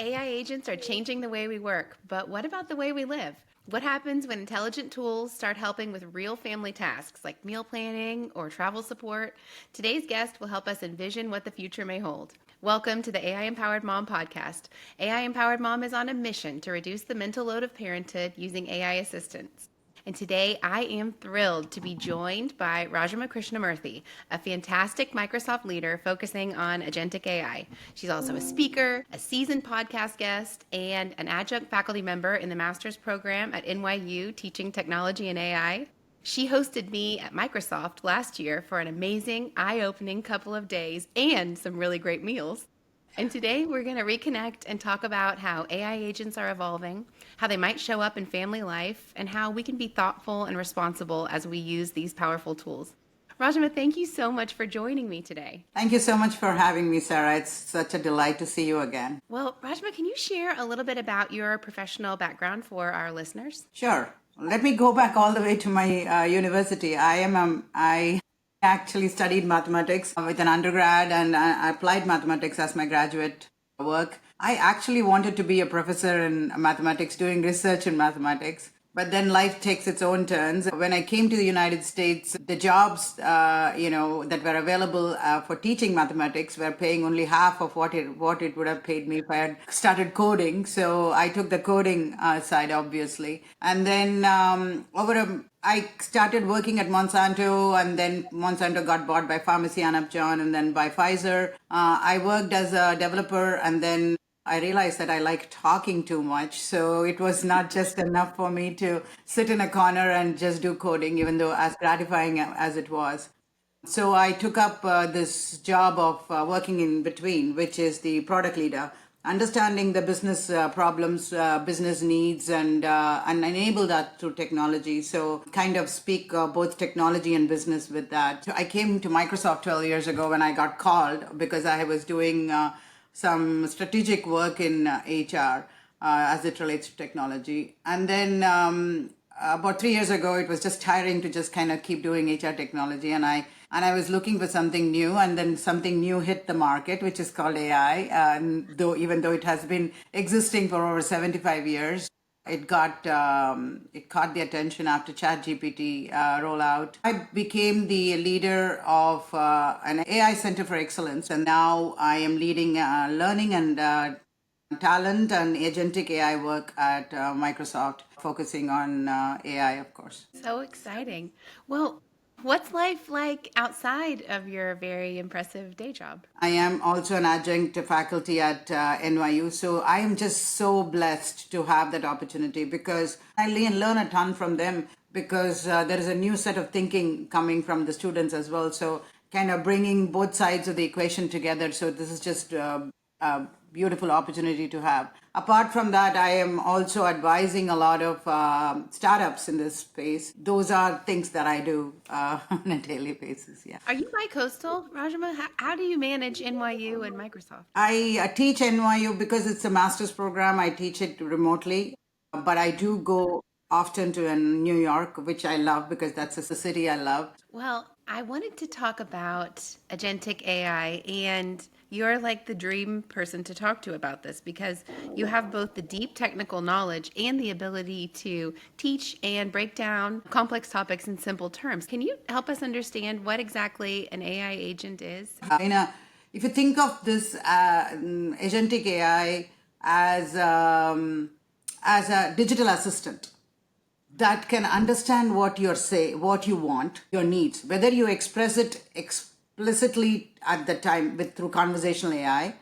AI agents are changing the way we work, but what about the way we live? What happens when intelligent tools start helping with real family tasks like meal planning or travel support? Today's guest will help us envision what the future may hold. Welcome to the AI Empowered Mom podcast. AI Empowered Mom is on a mission to reduce the mental load of parenthood using AI assistance. And today I am thrilled to be joined by Rajamma Krishnamurthy, a fantastic Microsoft leader focusing on agentic AI. She's also a speaker, a seasoned podcast guest, and an adjunct faculty member in the master's program at NYU teaching technology and AI. She hosted me at Microsoft last year for an amazing, eye-opening couple of days and some really great meals. And today we're going to reconnect and talk about how AI agents are evolving, how they might show up in family life, and how we can be thoughtful and responsible as we use these powerful tools. Rajamma, thank you so much for joining me today. Thank you so much for having me, Sarah. It's such a delight to see you again. Well, Rajamma, can you share a little bit about your professional background for our listeners? Sure. Let me go back all the way to my university. I actually studied mathematics with an undergrad, and I applied mathematics as my graduate work. I actually wanted to be a professor in mathematics, doing research in mathematics. But then life takes its own turns. When I came to the United States, the jobs, that were available for teaching mathematics were paying only half of what it would have paid me if I had started coding. So I took the coding side, obviously. And then I started working at Monsanto, and then Monsanto got bought by Pharmacy and Upjohn, and then by Pfizer. I worked as a developer, and then I realized that I like talking too much. So it was not just enough for me to sit in a corner and just do coding, even though as gratifying as it was. So I took up this job of working in between, which is the product leader, understanding the business problems, business needs, and enable that through technology. So kind of speak both technology and business with that. So I came to Microsoft 12 years ago when I got called because I was doing some strategic work in HR as it relates to technology. And then about 3 years ago, it was just tiring to just kind of keep doing HR technology. And I was looking for something new, and then something new hit the market, which is called AI. Even though it has been existing for over 75 years, it caught the attention after ChatGPT rollout. I became the leader of an AI Center for Excellence, and now I am leading learning and talent and agentic AI work at Microsoft, focusing on AI, of course. So exciting. Well, what's life like outside of your very impressive day job? I am also an adjunct faculty at NYU, so I am just so blessed to have that opportunity because I learn a ton from them because there is a new set of thinking coming from the students as well. So kind of bringing both sides of the equation together. So this is just a beautiful opportunity to have. Apart from that, I am also advising a lot of startups in this space. Those are things that I do on a daily basis. Yeah. Are you bi-coastal, Rajamma? How do you manage NYU and Microsoft? I teach NYU because it's a master's program. I teach it remotely, but I do go often to New York, which I love because that's a city I love. Well, I wanted to talk about agentic AI, and you're like the dream person to talk to about this because you have both the deep technical knowledge and the ability to teach and break down complex topics in simple terms. Can you help us understand what exactly an AI agent is? If you think of this agentic AI as a digital assistant that can understand what what you want, your needs, whether you express it explicitly at the time through conversational AI,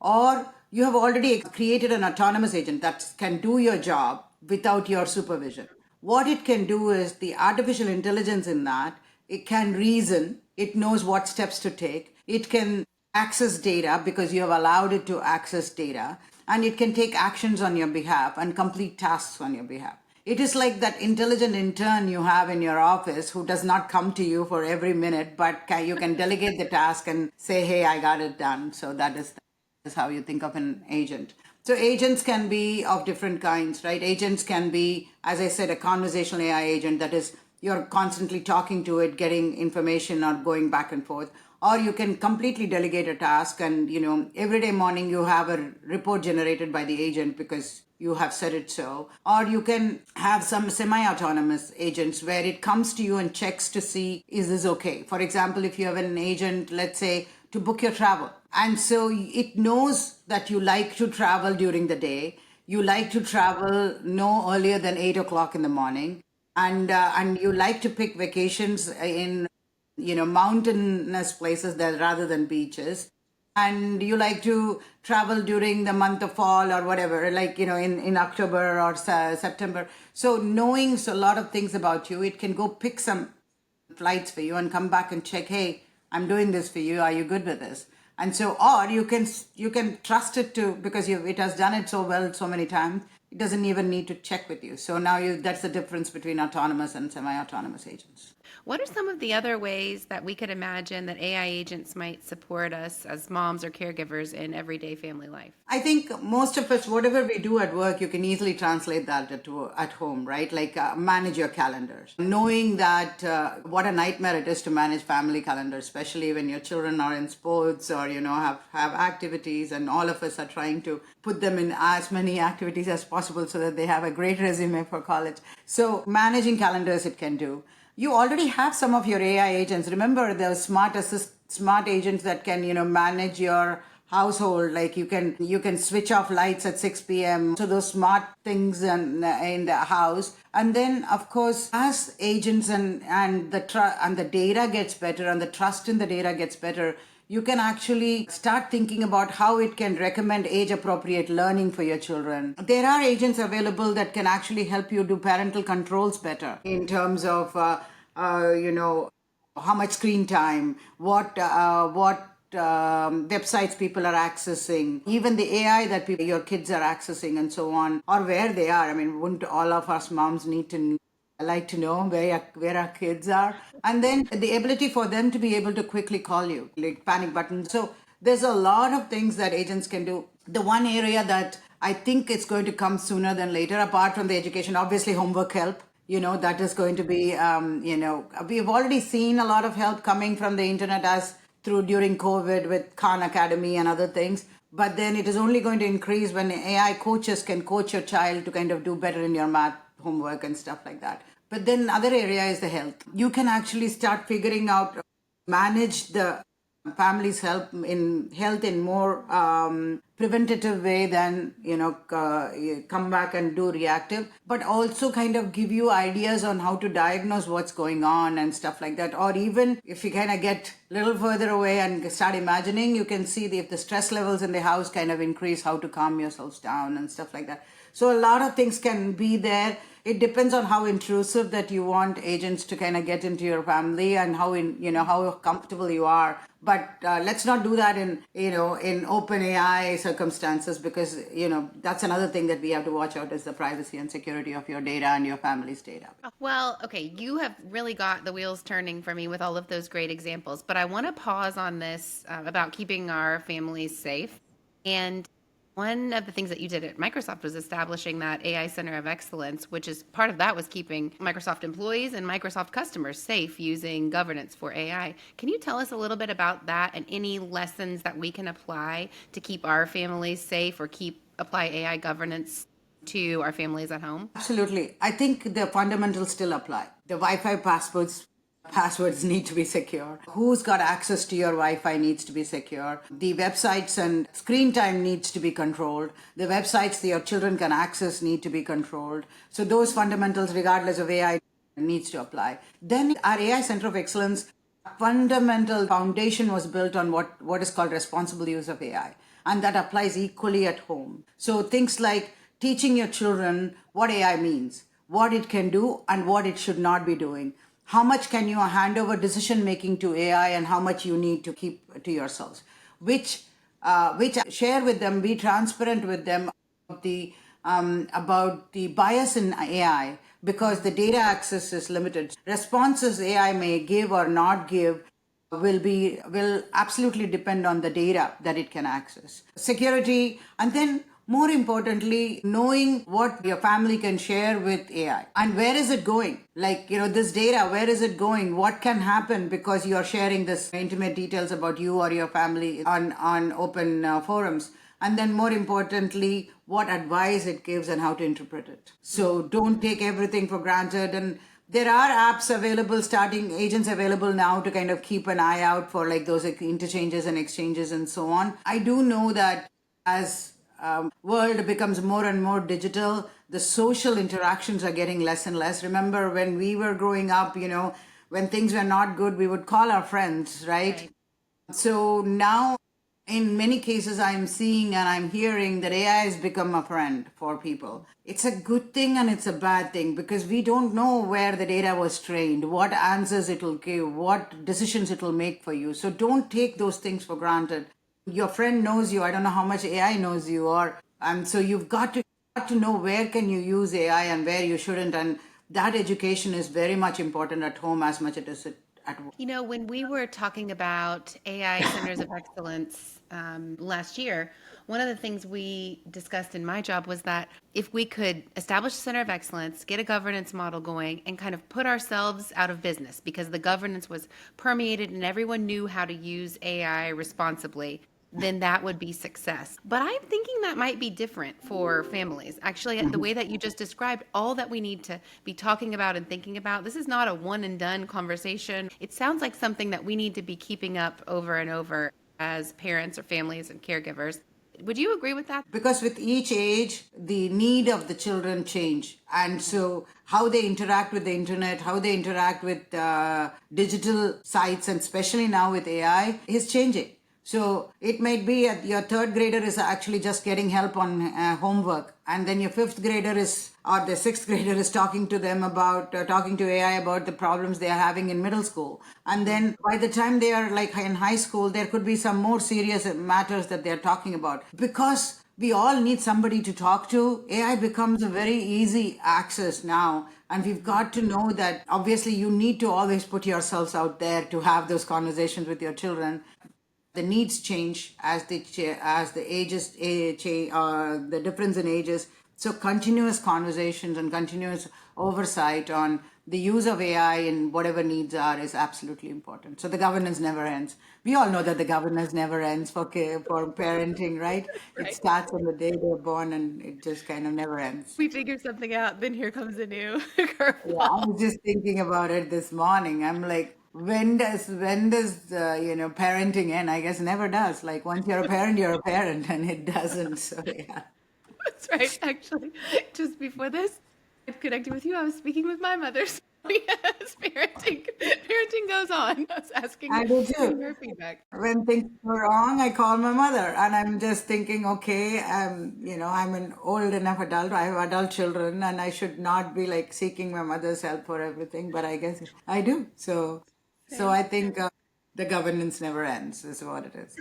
or you have already created an autonomous agent that can do your job without your supervision. What it can do is the artificial intelligence in that, it can reason, it knows what steps to take, it can access data because you have allowed it to access data, and it can take actions on your behalf and complete tasks on your behalf. It is like that intelligent intern you have in your office who does not come to you for every minute, but you can delegate the task and say, hey, I got it done. So that is how you think of an agent. So agents can be of different kinds, right? Agents can be, as I said, a conversational AI agent that is you're constantly talking to it, getting information or going back and forth. or you can completely delegate a task and, every day morning you have a report generated by the agent because you have said it so. Or you can have some semi-autonomous agents where it comes to you and checks to see, is this okay? For example, if you have an agent, let's say, to book your travel. And so it knows that you like to travel during the day. You like to travel no earlier than 8 o'clock in the morning. And you like to pick vacations in mountainous places that rather than beaches, and you like to travel during the month of fall or whatever, like in October or September. So knowing a lot of things about you, it can go pick some flights for you and come back and check, hey, I'm doing this for you, are you good with this? And so, or you can trust it to, because it has done it so well so many times, it doesn't even need to check with you. So now that's the difference between autonomous and semi-autonomous agents. What are some of the other ways that we could imagine that AI agents might support us as moms or caregivers in everyday family life? I think most of us, whatever we do at work, you can easily translate that at home, right? Like manage your calendars. Knowing that what a nightmare it is to manage family calendars, especially when your children are in sports or, have activities, and all of us are trying to put them in as many activities as possible so that they have a great resume for college. So managing calendars it can do. You already have some of your AI agents. Remember the smart agents that can, manage your household. Like you can switch off lights at 6 p.m. So those smart things in the house. And then of course, as agents and the data gets better and the trust in the data gets better, you can actually start thinking about how it can recommend age-appropriate learning for your children. There are agents available that can actually help you do parental controls better in terms of, how much screen time, what websites people are accessing, even the AI that your kids are accessing, and so on, or where they are. I mean, wouldn't all of us moms need to like to know where our kids are? And then the ability for them to be able to quickly call you, like panic buttons. So there's a lot of things that agents can do. The one area that I think it's going to come sooner than later, apart from the education, obviously homework help. That is going to be, we've already seen a lot of help coming from the internet during COVID with Khan Academy and other things. But then it is only going to increase when AI coaches can coach your child to kind of do better in your math homework and stuff like that. But then other area is the health. You can actually start figuring out, manage the family's health in more preventative way than come back and do reactive, but also kind of give you ideas on how to diagnose what's going on and stuff like that. Or even if you kind of get a little further away and start imagining, you can see if the stress levels in the house kind of increase, how to calm yourselves down and stuff like that. So a lot of things can be there. It depends on how intrusive that you want agents to kind of get into your family and how comfortable you are. But let's not do that in open AI circumstances, because that's another thing that we have to watch out, is the privacy and security of your data and your family's data. Well, okay, you have really got the wheels turning for me with all of those great examples, but I want to pause on this about keeping our families safe. And one of the things that you did at Microsoft was establishing that AI Center of Excellence, which is part of that was keeping Microsoft employees and Microsoft customers safe using governance for AI. Can you tell us a little bit about that and any lessons that we can apply to keep our families safe or apply AI governance to our families at home? Absolutely. I think the fundamentals still apply. The Wi-Fi passwords need to be secure. Who's got access to your Wi-Fi needs to be secure. The websites and screen time needs to be controlled. The websites that your children can access need to be controlled. So those fundamentals, regardless of AI, needs to apply. Then our AI Center of Excellence fundamental foundation was built on what is called responsible use of AI. And that applies equally at home. So things like teaching your children what AI means, what it can do and what it should not be doing. How much can you hand over decision making to AI and how much you need to keep to yourselves? Which share with them, be transparent with them about the bias in AI, because the data access is limited. Responses AI may give or not give will absolutely depend on the data that it can access. Security, and then more importantly, knowing what your family can share with AI and where is it going? Like, this data, where is it going? What can happen because you're sharing this intimate details about you or your family on open forums? And then more importantly, what advice it gives and how to interpret it. So don't take everything for granted. And there are apps available, starting agents available now to kind of keep an eye out for like those interchanges and exchanges and so on. I do know that as world becomes more and more digital, the social interactions are getting less and less. Remember when we were growing up, when things were not good, we would call our friends, right? Right. So now, in many cases, I'm seeing and I'm hearing that AI has become a friend for people. It's a good thing and it's a bad thing because we don't know where the data was trained, what answers it will give, what decisions it will make for you. So don't take those things for granted. Your friend knows you. I don't know how much AI knows you, or so you've got to know where can you use AI and where you shouldn't, and that education is very much important at home as much as it at work. When we were talking about AI centers of excellence last year, one of the things we discussed in my job was that if we could establish a center of excellence, get a governance model going, and kind of put ourselves out of business because the governance was permeated and everyone knew how to use AI responsibly, then that would be success. But I'm thinking that might be different for families. Actually, the way that you just described, all that we need to be talking about and thinking about, this is not a one and done conversation. It sounds like something that we need to be keeping up over and over as parents or families and caregivers. Would you agree with that? Because with each age the need of the children change, and so how they interact with the internet, how they interact with digital sites, and especially now with AI is changing. So it might be your third grader is actually just getting help on homework, and then your fifth grader is, or the sixth grader is talking to them about talking to AI about the problems they are having in middle school. And then by the time they are like in high school, there could be some more serious matters that they are talking about. Because we all need somebody to talk to, AI becomes a very easy access now. And we've got to know that obviously you need to always put yourselves out there to have those conversations with your children. The needs change as the ages the difference in ages. So continuous conversations and continuous oversight on the use of AI and whatever needs are is absolutely important. So the governance never ends. We all know that the governance never ends for parenting, right? It Right. starts on the day they're born and it just kind of never ends. We figure something out, then here comes a new Yeah, I curveball. was just thinking about it this morning. I'm like, when does parenting end? I guess never does. Like once you're a parent, and it doesn't. So yeah. That's right. Actually, just before this, I connected with you. I was speaking with my mother. So yes, parenting goes on. I was asking, I do getting too. her feedback. When things go wrong, I call my mother, and I'm just thinking, okay, I'm an old enough adult. I have adult children, and I should not be like seeking my mother's help for everything. But I guess I do. So Same. I think the governance never ends. Is what it is.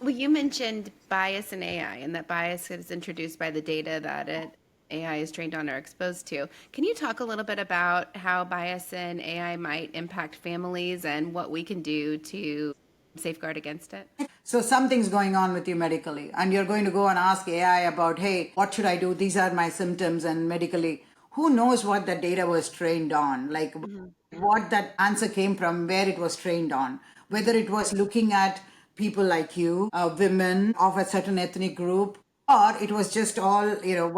Well, you mentioned bias in AI, and that bias is introduced by the data that AI is trained on or exposed to. Can you talk a little bit about how bias in AI might impact families and what we can do to safeguard against it? So something's going on with you medically, and you're going to go and ask AI about, hey, what should I do? These are my symptoms, and medically, who knows what that data was trained on? Like Hmm. what that answer came from, where it was trained on, whether it was looking at people like you, women of a certain ethnic group, or it was just all,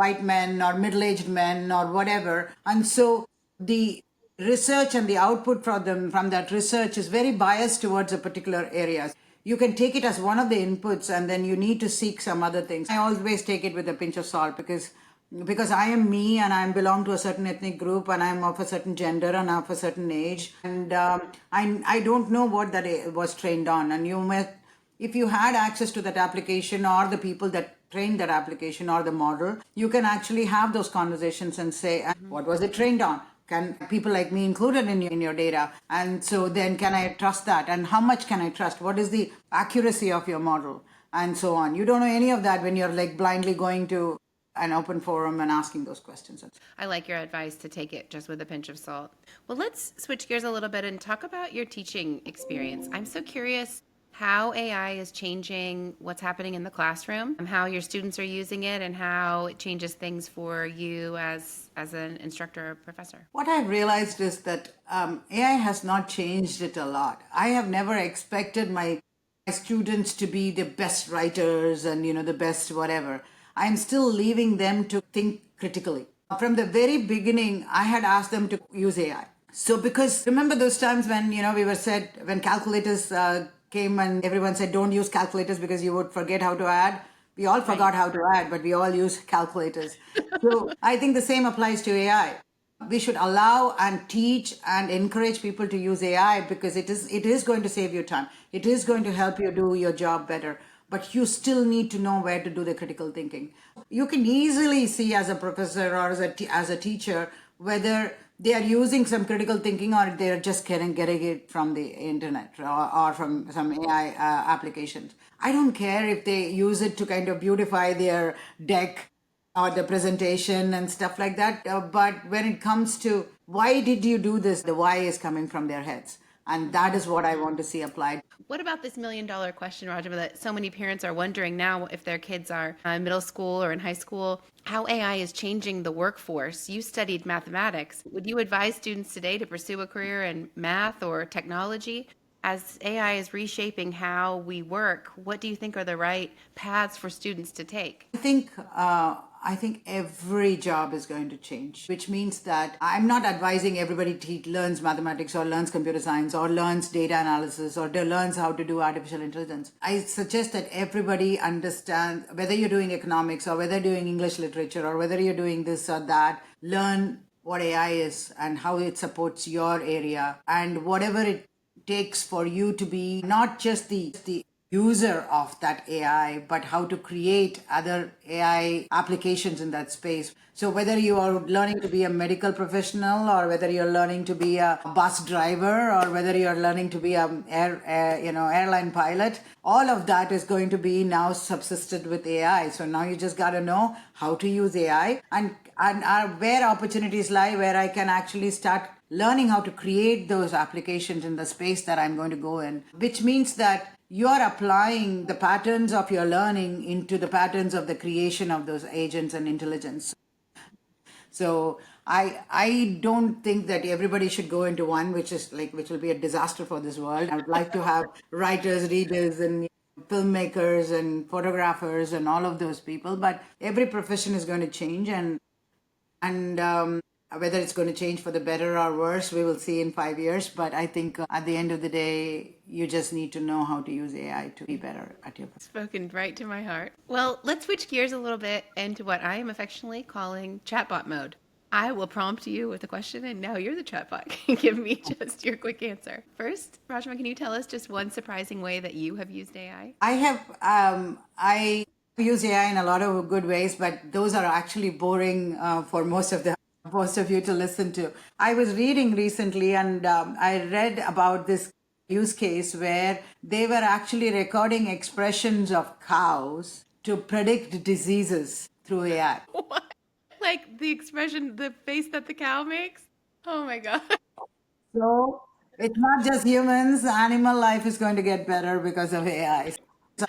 white men or middle-aged men or whatever. And so the research and the output from that research is very biased towards a particular area. You can take it as one of the inputs, and then you need to seek some other things. I always take it with a pinch of salt because I am me, and I belong to a certain ethnic group, and I'm of a certain gender and of a certain age, and I don't know what that was trained on. And you may, if you had access to that application or the people that trained that application or the model, you can actually have those conversations and say, Hmm. what was it trained on? Can people like me included in your data? And so then can I trust that? And how much can I trust? What is the accuracy of your model? And so on. You don't know any of that when you're like blindly going to an open forum and asking those questions. I like your advice to take it just with a pinch of salt. Well, let's switch gears a little bit and talk about your teaching experience. I'm so curious how AI is changing what's happening in the classroom, how your students are using it, and how it changes things for you as an instructor or professor. What I've realized is that AI has not changed it a lot. I have never expected my students to be the best writers and the best whatever. I'm still leaving them to think critically. From the very beginning, I had asked them to use AI. So because remember those times when we were said when calculators came and everyone said don't use calculators because you would forget how to add. We all forgot how to add, but we all use calculators. So I think the same applies to AI. We should allow and teach and encourage people to use AI because it is going to save you time. It is going to help you do your job better. But you still need to know where to do the critical thinking. You can easily see as a professor or as a teacher whether they are using some critical thinking or they're just getting it from the internet or from some AI applications. I don't care if they use it to kind of beautify their deck or the presentation and stuff like that. But when it comes to why did you do this, the why is coming from their heads. And that is what I want to see applied. What about this $1 million question, Rajamma, that so many parents are wondering now if their kids are in middle school or in high school, how AI is changing the workforce? You studied mathematics. Would you advise students today to pursue a career in math or technology? As AI is reshaping how we work, what do you think are the right paths for students to take? I think every job is going to change, which means that I'm not advising everybody learns mathematics or learns computer science or learns data analysis or learns how to do artificial intelligence. I suggest that everybody understand whether you're doing economics or whether you're doing English literature or whether you're doing this or that, learn what AI is and how it supports your area and whatever it takes for you to be not just the user of that AI, but how to create other AI applications in that space. So whether you are learning to be a medical professional or whether you're learning to be a bus driver or whether you're learning to be a airline pilot, all of that is going to be now subsisted with AI. So now you just got to know how to use AI and where opportunities lie, where I can actually start learning how to create those applications in the space that I'm going to go in, which means that you are applying the patterns of your learning into the patterns of the creation of those agents and intelligence. So I don't think that everybody should go into one, which will be a disaster for this world. I would like to have writers, readers, and filmmakers and photographers and all of those people. But every profession is going to change, and whether it's going to change for the better or worse, we will see in 5 years. But I think at the end of the day, you just need to know how to use AI to be better at your profession. Spoken right to my heart. Well, let's switch gears a little bit into what I am affectionately calling chatbot mode. I will prompt you with a question, and now you're the chatbot. Give me just your quick answer. First, Rajma, can you tell us just one surprising way that you have used AI? I use AI in a lot of good ways, but those are actually boring for most of you to listen to. I was reading recently, and I read about this use case where they were actually recording expressions of cows to predict diseases through AI. What? Like the expression, the face that the cow makes? Oh my God. So it's not just humans, animal life is going to get better because of AI.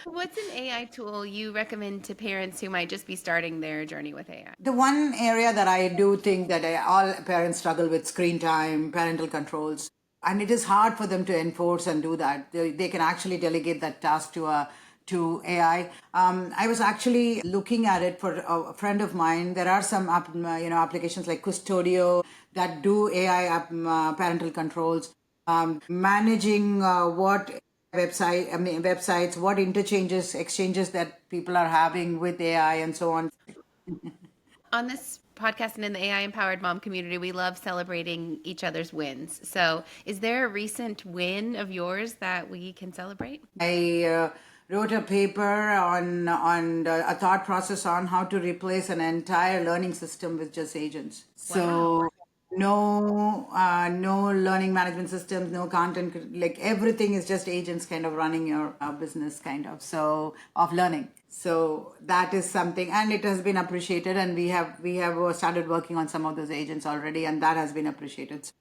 What's an AI tool you recommend to parents who might just be starting their journey with AI? The one area that I do think that all parents struggle with screen time, parental controls, and it is hard for them to enforce and do that. They can actually delegate that task to AI. I was actually looking at it for a friend of mine. There are some applications like Custodio that do AI parental controls, managing what websites, what exchanges that people are having with AI, and so on. On this podcast and in the AI empowered mom community, we love celebrating each other's wins. So, is there a recent win of yours that we can celebrate? I wrote a paper on a thought process on how to replace an entire learning system with just agents. So no learning management systems, no content, like everything is just agents kind of running your business kind of so of learning. So that is something, and it has been appreciated, and we have started working on some of those agents already, and that has been appreciated. So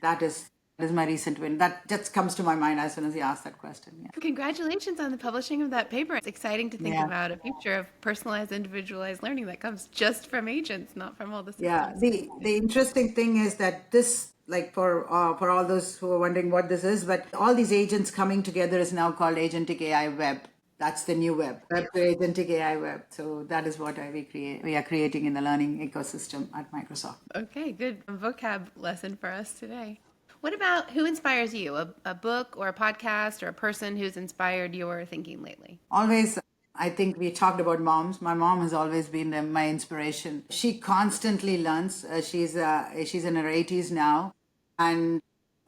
that is That is my recent win. That just comes to my mind as soon as you ask that question. Yeah. Congratulations on the publishing of that paper. It's exciting to think Yeah. about a future of personalized, individualized learning that comes just from agents, not from all the Yeah, systems. the interesting thing is that this, like for all those who are wondering what this is, but all these agents coming together is now called agentic AI web. That's the new web to agentic AI web. So that is what we are creating in the learning ecosystem at Microsoft. Okay, good vocab lesson for us today. What about who inspires you? A book or a podcast or a person who's inspired your thinking lately? Always, I think we talked about moms. My mom has always been my inspiration. She constantly learns. She's in her 80s now, and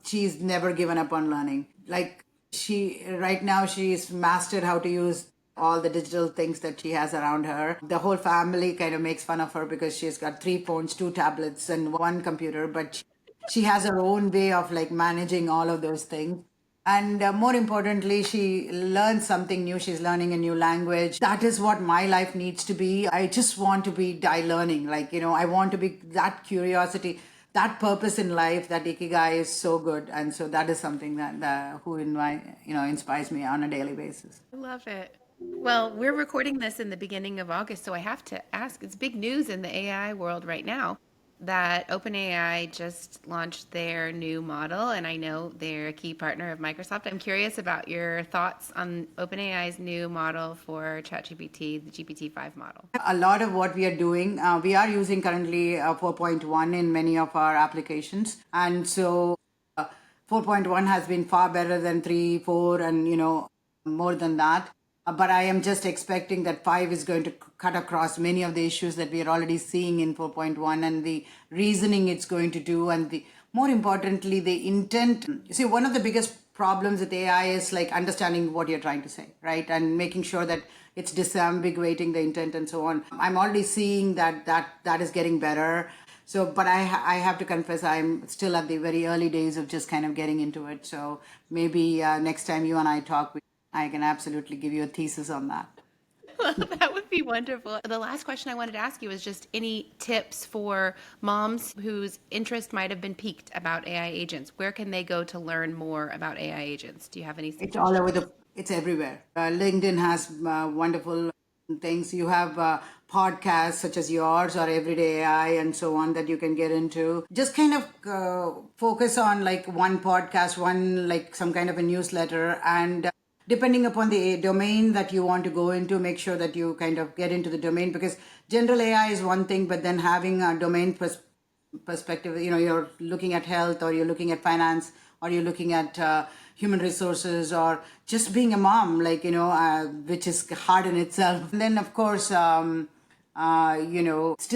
she's never given up on learning. Like she right now, she's mastered how to use all the digital things that she has around her. The whole family kind of makes fun of her because she's got 3 phones, 2 tablets, and one computer, but she has her own way of like managing all of those things. And more importantly, she learns something new. She's learning a new language. That is what my life needs to be. I just want to be die learning. Like, I want to be that curiosity, that purpose in life, that ikigai is so good. And so that is something inspires me on a daily basis. I love it. Well, we're recording this in the beginning of August, so I have to ask, it's big news in the AI world right now that OpenAI just launched their new model, and I know they're a key partner of Microsoft. I'm curious about your thoughts on OpenAI's new model for ChatGPT, the GPT-5 model. A lot of what we are doing, we are using currently 4.1 in many of our applications. And so 4.1 has been far better than 3, 4, and more than that. But I am just expecting that 5 is going to cut across many of the issues that we are already seeing in 4.1, and the reasoning it's going to do, and the more importantly, the intent. You see, one of the biggest problems with AI is like understanding what you're trying to say, right? And making sure that it's disambiguating the intent and so on. I'm already seeing that is getting better. So, but I have to confess, I'm still at the very early days of just kind of getting into it. So maybe next time you and I talk, I can absolutely give you a thesis on that. Well, that would be wonderful. The last question I wanted to ask you is just any tips for moms whose interest might have been piqued about AI agents. Where can they go to learn more about AI agents? Do you have any It's all suggestions? over it's everywhere. LinkedIn has wonderful things. You have podcasts such as yours or Everyday AI and so on that you can get into. Just kind of focus on like one podcast, one like some kind of a newsletter, and depending upon the domain that you want to go into, make sure that you kind of get into the domain, because general AI is one thing, but then having a domain perspective, you're looking at health, or you're looking at finance, or you're looking at human resources, or just being a mom, like, which is hard in itself. And then, of course, still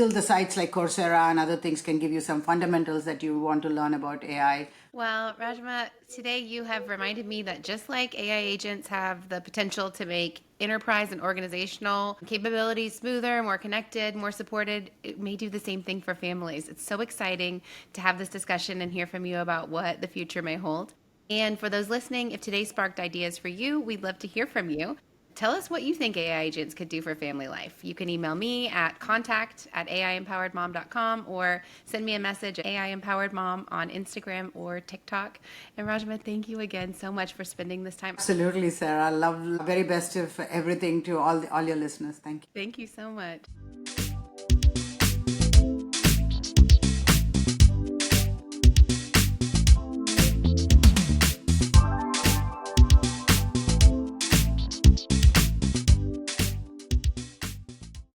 the sites like Coursera and other things can give you some fundamentals that you want to learn about AI. Well, Rajma, today you have reminded me that just like AI agents have the potential to make enterprise and organizational capabilities smoother, more connected, more supported, it may do the same thing for families. It's so exciting to have this discussion and hear from you about what the future may hold. And for those listening, if today sparked ideas for you, we'd love to hear from you. Tell us what you think AI agents could do for family life. You can email me at contact@aiempoweredmom.com or send me a message at aiempoweredmom on Instagram or TikTok. And Rajma, thank you again so much for spending this time. Absolutely, Sarah. Love very best of everything to all your listeners. Thank you. Thank you so much.